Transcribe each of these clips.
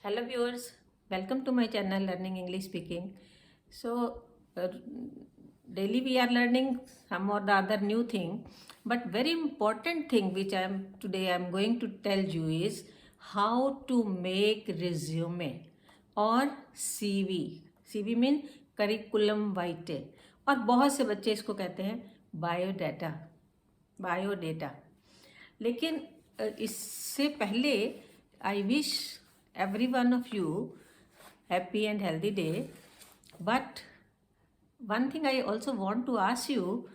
Hello viewers, welcome to my channel Learning English Speaking. So daily we are learning some or the other new thing, but very important thing which I am going to tell you is how to make resume और CV. CV mean curriculum vitae और बहुत से बच्चे इसको कहते हैं biodata. लेकिन इससे पहले I wish every one of you happy and healthy day, but one thing I also want to ask you,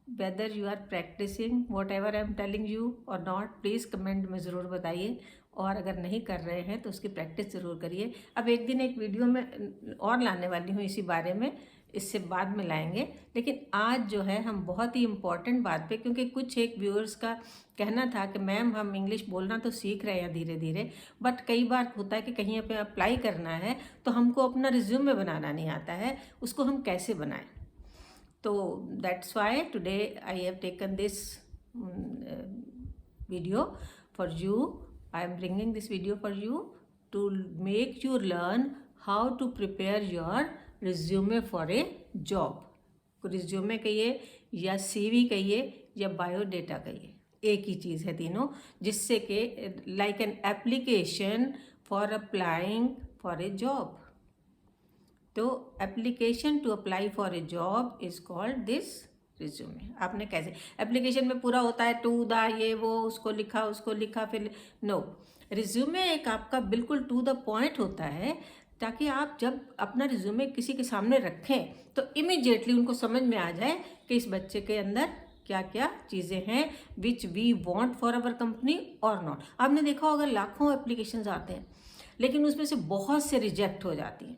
whether you are practicing whatever I am telling you or not, please comment में ज़रूर बताइए। और अगर नहीं कर रहे हैं तो उसकी प्रैक्टिस ज़रूर करिए। अब एक दिन एक वीडियो में और लाने वाली हूँ इसी बारे में, इससे बाद में लाएंगे। लेकिन आज जो है हम बहुत ही इम्पॉर्टेंट बात पे, क्योंकि कुछ एक व्यूअर्स का कहना था कि मैम हम इंग्लिश बोलना तो सीख रहे हैं धीरे धीरे, बट कई बार होता है कि कहीं पे अप्लाई करना है तो हमको अपना रिज्यूमे बनाना नहीं आता है, उसको हम कैसे बनाएं। तो that's why today I have taken this video for you. I am bringing this video for you to make you learn how to prepare your resume for a job. Resume कहिए या सीवी कहिए या biodata कहिए, एक ही चीज़ है तीनों, जिससे कि like an application for applying for a job. तो application to apply for a job is called this resume. आपने कैसे एप्लीकेशन में पूरा होता है टू द ये वो उसको लिखा फिर नो, रिज्यूमे एक आपका बिल्कुल टू द पॉइंट होता है, ताकि आप जब अपना रिज्यूमे किसी के सामने रखें तो इमीडिएटली उनको समझ में आ जाए कि इस बच्चे के अंदर क्या क्या चीज़ें हैं which we want for our company और नॉट। आपने देखा होगा लाखों एप्लीकेशंस आते हैं, लेकिन उसमें से बहुत से रिजेक्ट हो जाती हैं।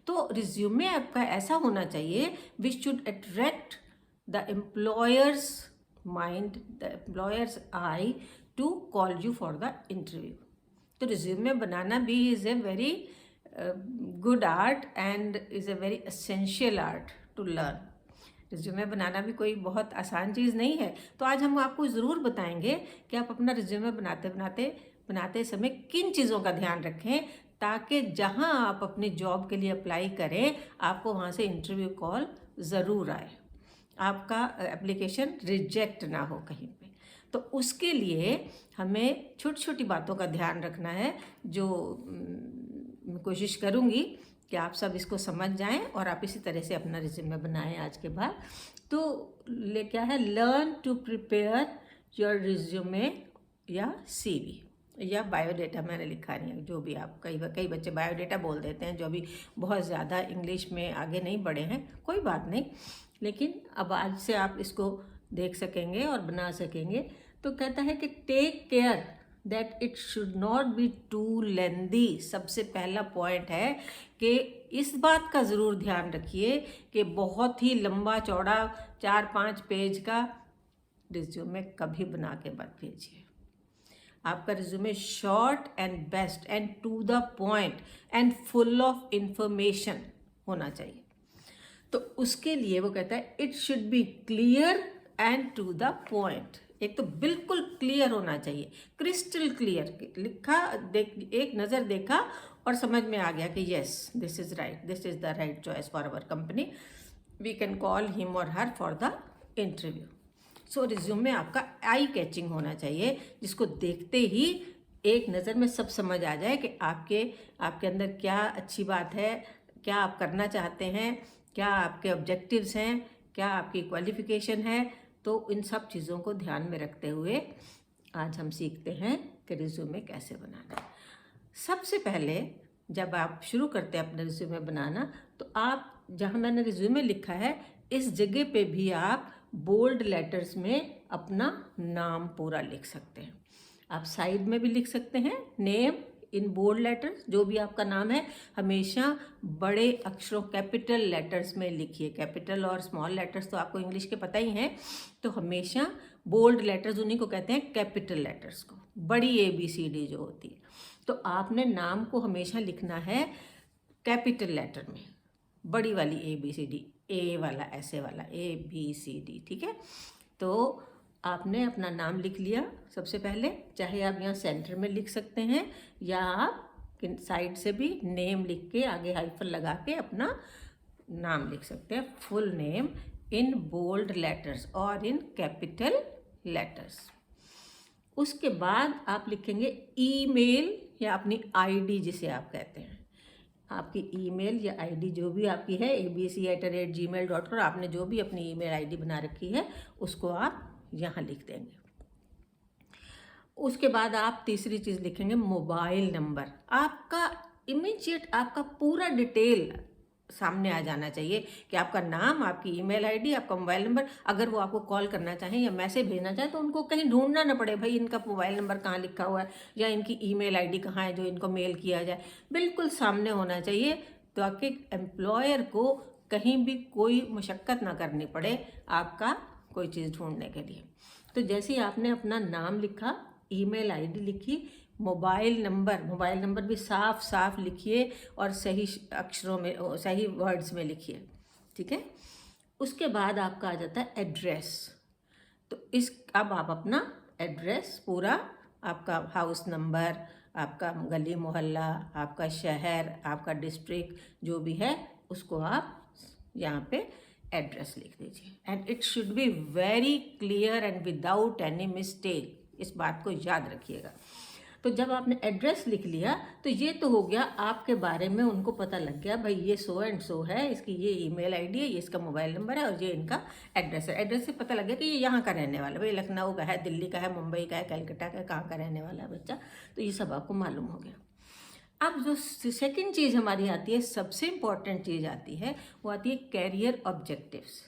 तो रिज्यूमे आपका ऐसा होना चाहिए which should attract the employers mind, the employers eye to call you for the interview. तो रिज्यूमे बनाना भी is a very good art and is a very essential art to learn. Resume बनाना भी कोई बहुत आसान चीज़ नहीं है। तो आज हम आपको ज़रूर बताएंगे कि आप अपना रिज्यूमे बनाते समय किन चीज़ों का ध्यान रखें, ताकि जहां आप अपनी जॉब के लिए अप्लाई करें आपको वहां से इंटरव्यू कॉल ज़रूर आए, आपका एप्लीकेशन रिजेक्ट ना हो कहीं पे। तो उसके लिए हमें छोटी छोटी बातों का ध्यान रखना है, जो मैं कोशिश करूँगी कि आप सब इसको समझ जाएं और आप इसी तरह से अपना रिज्यूमे बनाएं आज के बाद। तो क्या है, learn to prepare your resume या सीवी या बायोडेटा। मैंने लिखा नहीं है, जो भी आप कई बच्चे बायोडेटा बोल देते हैं, जो अभी बहुत ज़्यादा इंग्लिश में आगे नहीं बढ़े हैं, कोई बात नहीं, लेकिन अब आज से आप इसको देख सकेंगे और बना सकेंगे। तो कहता है कि take care that it should not be too lengthy. सबसे पहला पॉइंट है कि इस बात का ज़रूर ध्यान रखिए कि बहुत ही लंबा चौड़ा 4-5 पेज का रिज्यूमे कभी बना के मत भेजिए। आपका resume short and best and to the point and full of information होना चाहिए। तो उसके लिए वो कहता है it should be clear and to the point. एक तो बिल्कुल क्लियर होना चाहिए, क्रिस्टल क्लियर लिखा, एक नज़र देखा और समझ में आ गया कि yes this is right, this is the right choice for our company, we can call him और her for the interview. So resume आपका आई कैचिंग होना चाहिए, जिसको देखते ही एक नज़र में सब समझ आ जाए कि आपके अंदर क्या अच्छी बात है, क्या आप करना चाहते हैं, क्या आपके ऑब्जेक्टिव्स हैं, क्या आपकी क्वालिफिकेशन है। तो इन सब चीज़ों को ध्यान में रखते हुए आज हम सीखते हैं कि रिज्यूमे कैसे बनाना है। सबसे पहले जब आप शुरू करते हैं अपना रिज्यूमे बनाना, तो आप जहाँ मैंने रिज्यूमे लिखा है इस जगह पे भी आप बोल्ड लेटर्स में अपना नाम पूरा लिख सकते हैं। आप साइड में भी लिख सकते हैं नेम इन बोल्ड लेटर्स, जो भी आपका नाम है हमेशा बड़े अक्षरों कैपिटल लेटर्स में लिखिए। कैपिटल और स्मॉल लेटर्स तो आपको इंग्लिश के पता ही हैं, तो हमेशा बोल्ड लेटर्स उन्हीं को कहते हैं, कैपिटल लेटर्स को, बड़ी ABCD जो होती है। तो आपने नाम को हमेशा लिखना है कैपिटल लेटर में, बड़ी वाली ABCD, ए वाला ऐसे वाला ABCD, ठीक है। तो आपने अपना नाम लिख लिया सबसे पहले, चाहे आप यहाँ सेंटर में लिख सकते हैं या आप कि साइड से भी नेम लिख के आगे हाइफन लगा के अपना नाम लिख सकते हैं, full name in bold letters और इन कैपिटल लेटर्स। उसके बाद आप लिखेंगे ईमेल या अपनी आईडी जिसे आप कहते हैं, आपकी ईमेल या आईडी जो भी आपकी है abc@gmail.com, आपने जो भी अपनी ईमेल आईडी बना रखी है उसको आप यहाँ लिख देंगे। उसके बाद आप तीसरी चीज़ लिखेंगे मोबाइल नंबर। आपका इमीडिएट आपका पूरा डिटेल सामने आ जाना चाहिए कि आपका नाम, आपकी ईमेल आईडी, आपका मोबाइल नंबर। अगर वो आपको कॉल करना चाहें या मैसेज भेजना चाहें तो उनको कहीं ढूंढना ना पड़े, भाई इनका मोबाइल नंबर कहाँ लिखा हुआ है या इनकी ईमेल आईडी कहाँ है जो इनको मेल किया जाए। बिल्कुल सामने होना चाहिए ताकि एम्प्लॉयर को कहीं भी कोई मुशक्क़त ना करनी पड़े आपका कोई चीज़ ढूंढने के लिए। तो जैसे ही आपने अपना नाम लिखा, ईमेल आईडी लिखी, मोबाइल नंबर भी साफ साफ लिखिए और सही अक्षरों में, सही वर्ड्स में लिखिए, ठीक है। उसके बाद आपका आ जाता है एड्रेस। तो अब आप अपना एड्रेस पूरा, आपका हाउस नंबर, आपका गली मोहल्ला, आपका शहर, आपका डिस्ट्रिक्ट जो भी है उसको आप यहाँ पे एड्रेस लिख दीजिए। And it should B very clear and without any mistake, इस बात को याद रखिएगा। तो जब आपने एड्रेस लिख लिया तो ये तो हो गया आपके बारे में, उनको पता लग गया भाई ये सो एंड सो है, इसकी ये ईमेल आईडी है, ये इसका मोबाइल नंबर है और ये इनका एड्रेस है। एड्रेस से पता लग गया कि ये यहाँ का रहने वाला, भाई लखनऊ का है, दिल्ली का है, मुंबई का है, कलकत्ता का है, कहाँ का रहने वाला है बच्चा, तो ये सब आपको मालूम हो गया। अब जो सेकेंड चीज़ हमारी आती है, सबसे इम्पॉर्टेंट चीज़ आती है, वो आती है कैरियर ऑब्जेक्टिव्स।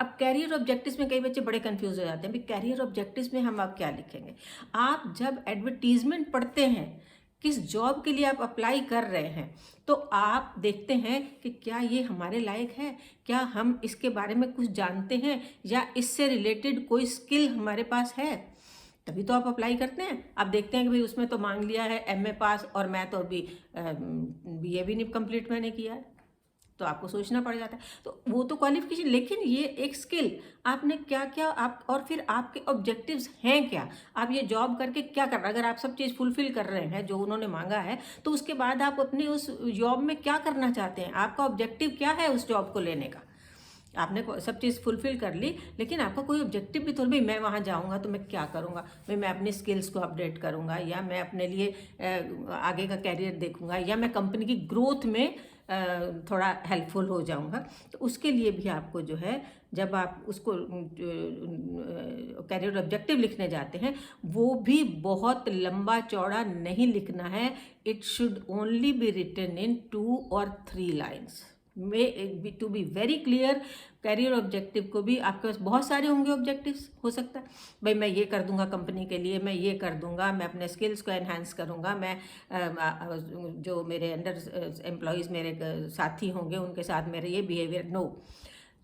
अब कैरियर ऑब्जेक्टिव्स में कई बच्चे बड़े कंफ्यूज हो जाते हैं, भाई कैरियर ऑब्जेक्टिव्स में हम आप क्या लिखेंगे। आप जब एडवर्टीजमेंट पढ़ते हैं, किस जॉब के लिए आप अप्लाई कर रहे हैं, तो आप देखते हैं कि क्या ये हमारे लायक है, क्या हम इसके बारे में कुछ जानते हैं या इससे रिलेटेड कोई स्किल हमारे पास है, तभी तो आप अप्लाई करते हैं। आप देखते हैं कि भाई उसमें तो मांग लिया है MA पास और मैं तो अभी BA भी नहीं कंप्लीट मैंने किया है, तो आपको सोचना पड़ जाता है। तो वो तो क्वालिफिकेशन, लेकिन ये एक स्किल, आपने क्या क्या आप, और फिर आपके ऑब्जेक्टिव्स हैं क्या, आप ये जॉब करके क्या कर रहे हैं। अगर आप सब चीज़ फुलफिल कर रहे हैं जो उन्होंने मांगा है, तो उसके बाद आप अपनी उस जॉब में क्या करना चाहते हैं, आपका ऑब्जेक्टिव क्या है उस जॉब को लेने का। आपने सब चीज़ फुलफिल कर ली, लेकिन आपका कोई ऑब्जेक्टिव भी तो, भाई मैं वहाँ जाऊँगा तो मैं क्या करूँगा, भाई मैं अपनी स्किल्स को अपडेट करूँगा, या मैं अपने लिए आगे का कैरियर देखूँगा, या मैं कंपनी की ग्रोथ में थोड़ा हेल्पफुल हो जाऊँगा। तो उसके लिए भी आपको जो है, जब आप उसको कैरियर ऑब्जेक्टिव लिखने जाते हैं, वो भी बहुत लंबा चौड़ा नहीं लिखना है। It should only be written in 2 or 3 lines. To be very clear, career objective को भी आपके पास बहुत सारे होंगे ऑब्जेक्टिव्स, हो सकता है भाई मैं ये कर दूंगा कंपनी के लिए, मैं ये कर दूंगा, मैं अपने स्किल्स को एनहांस करूंगा, मैं जो मेरे अंडर एम्प्लॉयज़ मेरे साथी होंगे उनके साथ मेरे ये बिहेवियर। नो,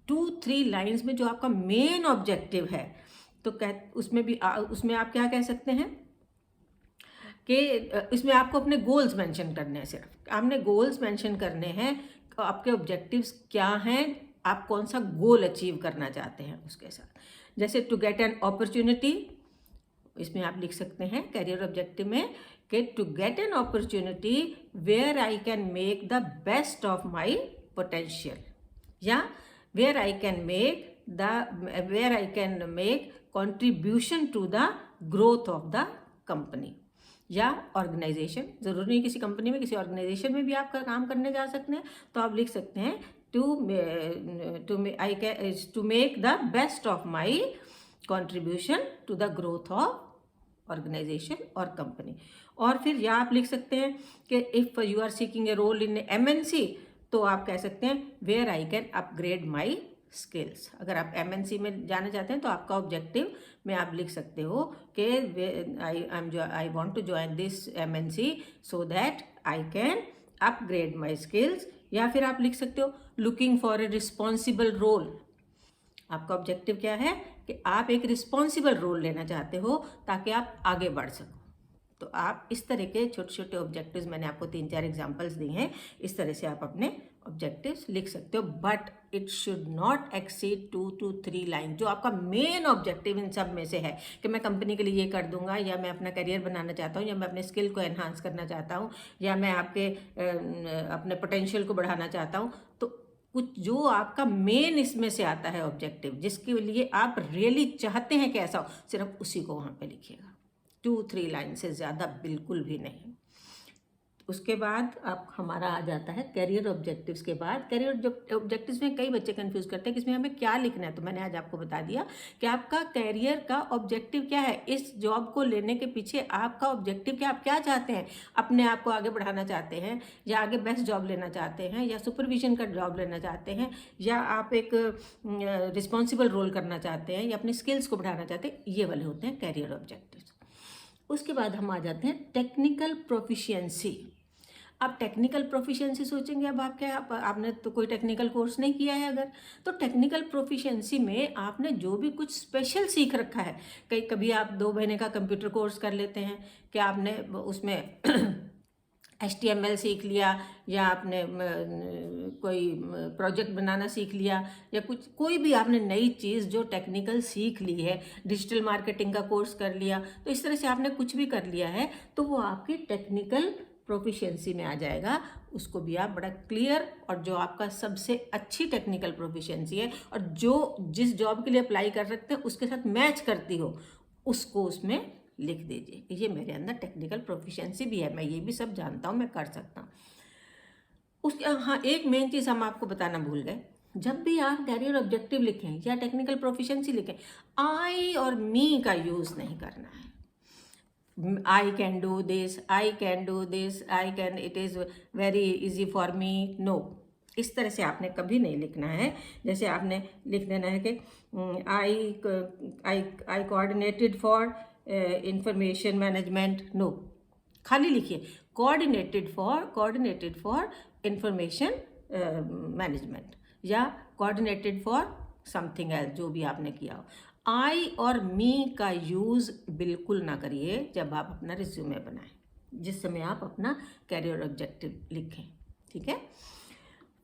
2-3 लाइन्स में जो आपका मेन ऑब्जेक्टिव है, तो उसमें आप क्या कह सकते हैं कि इसमें आपको अपने गोल्स मेंशन करने हैं। सिर्फ आपने गोल्स मेंशन करने हैं, आपके ऑब्जेक्टिव्स क्या हैं, आप कौन सा गोल अचीव करना चाहते हैं उसके साथ। जैसे टू गेट एन अपॉर्चुनिटी, इसमें आप लिख सकते हैं कैरियर ऑब्जेक्टिव में कि to get an opportunity where I can make the best of my potential, या where I can make contribution to the growth of the company या ऑर्गेनाइजेशन। ज़रूरी नहीं किसी कंपनी में, किसी ऑर्गेनाइजेशन में भी आप काम करने जा सकते हैं। तो आप लिख सकते हैं to make the best of my contribution to the growth of organisation और कंपनी। और फिर या आप लिख सकते हैं कि if you are seeking a role in MNC, तो आप कह सकते हैं where I can upgrade my skills. अगर आप MNC में जाना चाहते हैं तो आपका ऑब्जेक्टिव में आप लिख सकते हो कि I want to join this MNC so that I can upgrade my skills. या फिर आप लिख सकते हो looking for a responsible role. आपका ऑब्जेक्टिव क्या है कि आप एक रिस्पॉन्सिबल रोल लेना चाहते हो ताकि आप आगे बढ़ सको, तो आप इस तरह के छोटे छोटे ऑब्जेक्टिव्स, मैंने आपको 3-4 एग्जांपल्स दिए हैं, इस तरह से आप अपने ऑब्जेक्टिव्स लिख सकते हो, but it should not exceed 2 to 3 line. जो आपका मेन ऑब्जेक्टिव इन सब में से है कि मैं कंपनी के लिए ये कर दूंगा, या मैं अपना करियर बनाना चाहता हूँ, या मैं अपने स्किल को एनहांस करना चाहता हूँ, या मैं अपने पोटेंशियल को बढ़ाना चाहता हूँ, तो कुछ जो आपका मेन इसमें से आता है ऑब्जेक्टिव, जिसके लिए आप रियली चाहते हैं कि ऐसा हो, सिर्फ उसी को वहाँ पे लिखिएगा। 2-3 लाइन से ज़्यादा बिल्कुल भी नहीं। उसके बाद अब हमारा आ जाता है करियर ऑब्जेक्टिव्स के बाद। करियर ऑब्जेक्टिव्स में कई बच्चे कंफ्यूज करते हैं कि इसमें हमें क्या लिखना है, तो मैंने आज आपको बता दिया कि आपका करियर का ऑब्जेक्टिव क्या है। इस जॉब को लेने के पीछे आपका ऑब्जेक्टिव क्या, आप क्या चाहते हैं, अपने आप को आगे बढ़ाना चाहते हैं, या आगे बेस्ट जॉब लेना चाहते हैं, या सुपरविजन का जॉब लेना चाहते हैं, या आप एक रिस्पॉन्सिबल रोल करना चाहते हैं, या अपने स्किल्स को बढ़ाना चाहते हैं। ये वाले होते हैं करियर ऑब्जेक्टिव्स। उसके बाद हम आ जाते हैं टेक्निकल प्रोफिशिएंसी। आप टेक्निकल प्रोफिशिएंसी सोचेंगे, अब आपने तो कोई टेक्निकल कोर्स नहीं किया है अगर, तो टेक्निकल प्रोफिशिएंसी में आपने जो भी कुछ स्पेशल सीख रखा है, कभी आप 2 महीने का कंप्यूटर कोर्स कर लेते हैं, कि आपने उसमें HTML सीख लिया, या आपने कोई प्रोजेक्ट बनाना सीख लिया, या कोई भी आपने नई चीज़ जो टेक्निकल सीख ली है, डिजिटल मार्केटिंग का कोर्स कर लिया, तो इस तरह से आपने कुछ भी कर लिया है, तो वो आपकी टेक्निकल प्रोफिशिएंसी में आ जाएगा। उसको भी आप बड़ा क्लियर, और जो आपका सबसे अच्छी टेक्निकल प्रोफिशिएंसी है, और जो जिस जॉब के लिए अप्लाई कर सकते हैं उसके साथ मैच करती हो, उसको उसमें लिख दीजिए कि ये मेरे अंदर टेक्निकल प्रोफिशिएंसी भी है, मैं ये भी सब जानता हूँ, मैं कर सकता हूँ। हाँ, एक मेन चीज़ हम आपको बताना भूल गए, जब भी आप कैरियर ऑब्जेक्टिव लिखें या टेक्निकल प्रोफिशिएंसी लिखें, आई और मी का यूज़ नहीं करना है। I can do this, I can do this, it is very easy for me, no, इस तरह से आपने कभी नहीं लिखना है। जैसे आपने लिख देना है कि I coordinated for information management, no, खाली लिखिए coordinated for information management, या coordinated for समथिंग एल्स, जो भी आपने किया हो। आई और मी का यूज़ बिल्कुल ना करिए जब आप अपना रिज्यूमे बनाएं, जिस समय आप अपना कैरियर ऑब्जेक्टिव लिखें, ठीक है।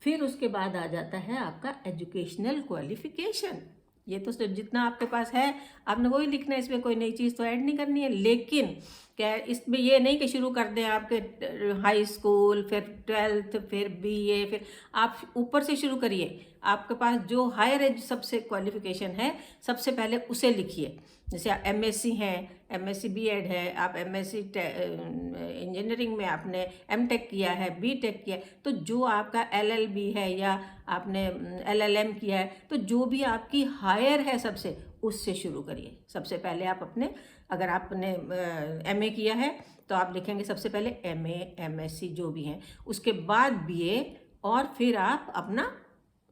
फिर उसके बाद आ जाता है आपका एजुकेशनल क्वालिफिकेशन। ये तो जितना आपके पास है आपने वही लिखना है, इसमें कोई नई चीज़ तो ऐड नहीं करनी है। लेकिन क्या इसमें ये नहीं कि शुरू कर दें आपके हाई स्कूल, फिर 12th, फिर BA, फिर आप ऊपर से शुरू करिए। आपके पास जो हायर एज सबसे क्वालिफिकेशन है, सबसे पहले उसे लिखिए। जैसे आप MSc हैं, MSc B.Ed है, आप MSc इंजीनियरिंग में आपने M.Tech किया है, B.Tech किया है, तो जो आपका LLB है या आपने LLM किया है, तो जो भी आपकी हायर है सबसे, उससे शुरू करिए। सबसे पहले आप अपने, अगर आपने MA किया है तो आप लिखेंगे सबसे पहले MA, MSc जो भी हैं, उसके बाद BA, और फिर आप अपना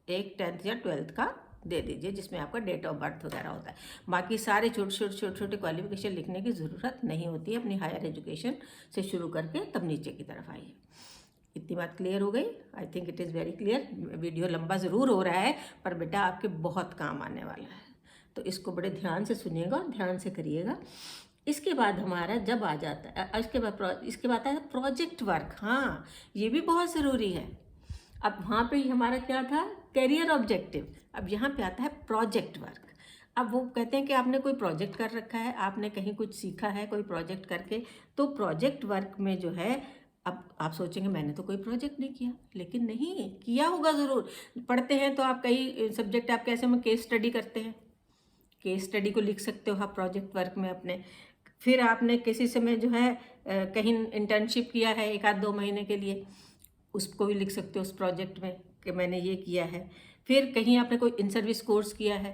एक 10th या 12th का दे दीजिए, जिसमें आपका डेट ऑफ बर्थ वगैरह होता है। बाकी सारे छोटे क्वालिफिकेशन लिखने की ज़रूरत नहीं होती है। अपनी हायर एजुकेशन से शुरू करके तब नीचे की तरफ आइए। इतनी बात क्लियर हो गई? आई think it is very clear. Video लंबा ज़रूर हो रहा है, पर बेटा आपके बहुत काम आने वाला है, तो इसको बड़े ध्यान से सुनिएगा और ध्यान से करिएगा। इसके बाद हमारा जब आ जाता है, इसके बाद आता है प्रोजेक्ट वर्क। हाँ, ये भी बहुत ज़रूरी है। अब वहाँ पे ही हमारा क्या था, कैरियर ऑब्जेक्टिव। अब यहाँ पे आता है प्रोजेक्ट वर्क। अब वो कहते हैं कि आपने कोई प्रोजेक्ट कर रखा है, आपने कहीं कुछ सीखा है कोई प्रोजेक्ट करके, तो प्रोजेक्ट वर्क में जो है, अब आप सोचेंगे मैंने तो कोई प्रोजेक्ट नहीं किया, लेकिन नहीं किया होगा ज़रूर। पढ़ते हैं तो आप कई सब्जेक्ट आप कैसे में केस स्टडी करते हैं, केस स्टडी को लिख सकते हो आप प्रोजेक्ट वर्क में अपने। फिर आपने किसी समय जो है कहीं इंटर्नशिप किया है 1-2 महीने के लिए, उसको भी लिख सकते हो उस प्रोजेक्ट में कि मैंने ये किया है। फिर कहीं आपने कोई इन सर्विस कोर्स किया है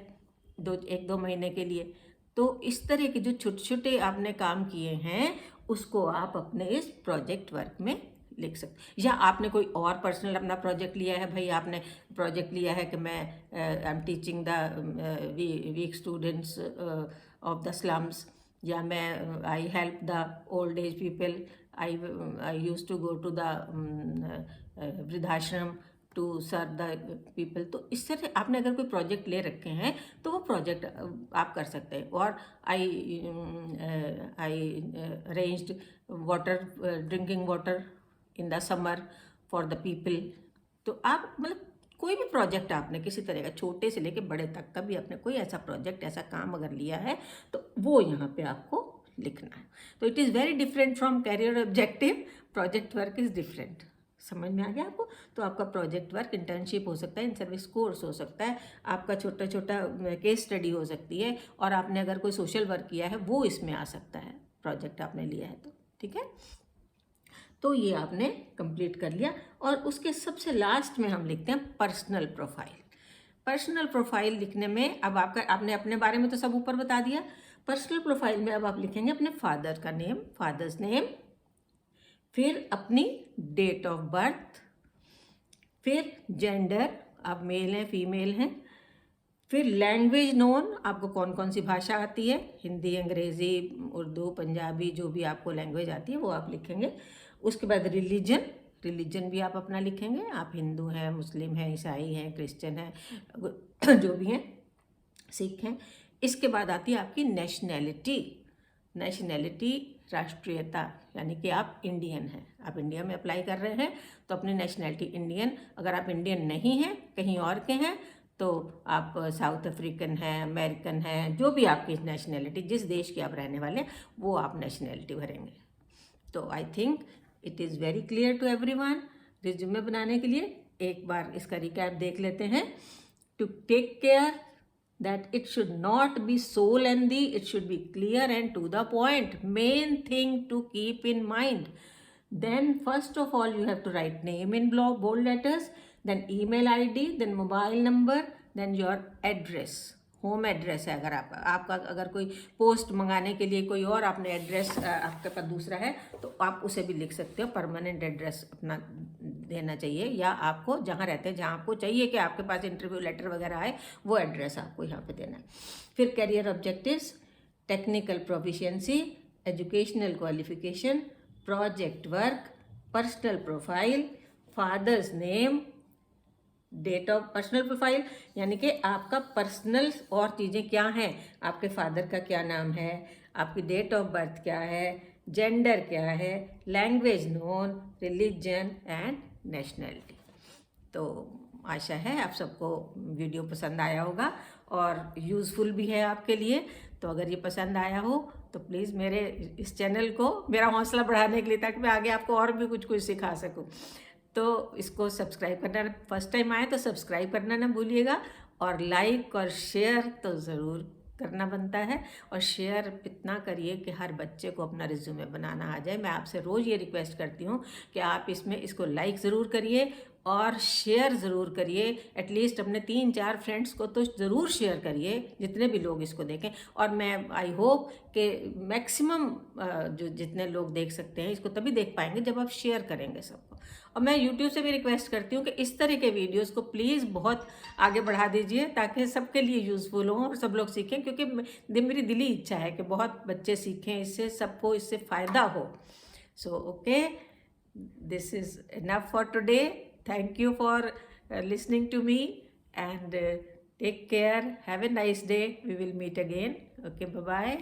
1-2 महीने के लिए, तो इस तरह के जो छोटे छोटे आपने काम किए हैं उसको आप अपने इस प्रोजेक्ट वर्क में लिख सकते। या आपने कोई और पर्सनल अपना प्रोजेक्ट लिया है, भाई आपने प्रोजेक्ट लिया है कि मैं I am teaching the weak students of the slums, या मैं I help the old age people, I use to go to the vriddhashram to serve the people. तो इस तरह आपने अगर कोई प्रोजेक्ट ले रखे हैं तो वो प्रोजेक्ट आप कर सकते हैं। और I arranged water, drinking water in the summer for the people. तो आप मतलब कोई भी प्रोजेक्ट आपने किसी तरह का, छोटे से लेके बड़े तक का भी आपने कोई ऐसा प्रोजेक्ट, ऐसा काम अगर लिया है तो वो यहाँ पे आपको लिखना है। तो it is very different from career objective, project work is different. समझ में आ गया आपको? तो आपका प्रोजेक्ट वर्क इंटर्नशिप हो सकता है, इन सर्विस कोर्स हो सकता है, आपका छोटा छोटा केस स्टडी हो सकती है, और आपने अगर कोई सोशल वर्क किया है वो इसमें आ सकता है, प्रोजेक्ट आपने लिया है तो। ठीक है, तो ये आपने कंप्लीट कर लिया। और उसके सबसे लास्ट में हम लिखते हैं पर्सनल प्रोफाइल। पर्सनल प्रोफाइल लिखने में अब आपने अपने बारे में तो सब ऊपर बता दिया। पर्सनल प्रोफाइल में अब आप लिखेंगे अपने फादर का नेम, फादर्स नेम, फिर अपनी डेट ऑफ बर्थ, फिर जेंडर, आप मेल हैं फीमेल हैं, फिर लैंग्वेज नोन, आपको कौन कौन सी भाषा आती है, हिंदी, अंग्रेज़ी, उर्दू, पंजाबी, जो भी आपको लैंग्वेज आती है वो आप लिखेंगे। उसके बाद रिलीजन, रिलीजन भी आप अपना लिखेंगे, आप हिंदू हैं, मुस्लिम हैं, ईसाई हैं, क्रिश्चियन हैं, जो भी हैं, सिख हैं। इसके बाद आती है आपकी नेशनैलिटी, नेशनैलिटी राष्ट्रीयता, यानी कि आप इंडियन हैं, आप इंडिया में अप्लाई कर रहे हैं तो अपनी नेशनैलिटी इंडियन। अगर आप इंडियन नहीं हैं, कहीं और के हैं, तो आप साउथ अफ्रीकन हैं, अमेरिकन हैं, जो भी आपकी नेशनैलिटी, जिस देश के आप रहने वाले हैं वो आप नेशनैलिटी भरेंगे। तो I think it is very clear to everyone. Resume बनाने के लिए एक बार इसका रिकैप देख लेते हैं। To take care that it should not be so lengthy, it should be clear and to the point, main thing to keep in mind. Then first of all you have to write name in bold letters, then email ID, then mobile number, then your address, home address है। अगर आपका अगर कोई post मंगाने के लिए कोई और आपने एड्रेस आपके पास दूसरा है तो आप उसे भी लिख सकते हो। परमानेंट एड्रेस अपना देना चाहिए, या आपको जहाँ रहते हैं, जहाँ आपको चाहिए कि आपके पास इंटरव्यू लेटर वगैरह आए, वो एड्रेस आपको यहाँ पे देना है। फिर career objectives, technical proficiency, educational qualification, project work, personal profile, father's name, date of personal profile, यानी कि आपका पर्सनल और चीज़ें क्या हैं, आपके फादर का क्या नाम है, आपकी डेट ऑफ बर्थ क्या है, जेंडर क्या है, language known, religion and nationality. तो आशा है आप सबको वीडियो पसंद आया होगा और यूज़फुल भी है आपके लिए। तो अगर ये पसंद आया हो तो प्लीज़ मेरे इस चैनल को, मेरा हौसला बढ़ाने के लिए, ताकि मैं आगे आपको और भी कुछ सिखा सकूं, तो इसको सब्सक्राइब करना, फर्स्ट टाइम आए तो सब्सक्राइब करना ना भूलिएगा, और लाइक और शेयर तो ज़रूर करना बनता है। और शेयर इतना करिए कि हर बच्चे को अपना रिज्यूमे बनाना आ जाए। मैं आपसे रोज़ ये रिक्वेस्ट करती हूँ कि आप इसको लाइक ज़रूर करिए और शेयर ज़रूर करिए। एटलीस्ट अपने 3-4 फ्रेंड्स को तो ज़रूर शेयर करिए, जितने भी लोग इसको देखें। और मैं आई होप कि मैक्सिमम जो जितने लोग देख सकते हैं इसको तभी देख पाएंगे जब आप शेयर करेंगे सबको। और मैं यूट्यूब से भी रिक्वेस्ट करती हूँ कि इस तरह के वीडियोस को प्लीज़ बहुत आगे बढ़ा दीजिए, ताकि सबके लिए यूज़फुल हो और सब लोग सीखें, क्योंकि मेरी दिली इच्छा है कि बहुत बच्चे सीखें इससे, सबको इससे फ़ायदा हो। So okay, this is enough for today. Thank you for listening to me, and take care. Have a nice day. We will meet again. Okay, bye-bye.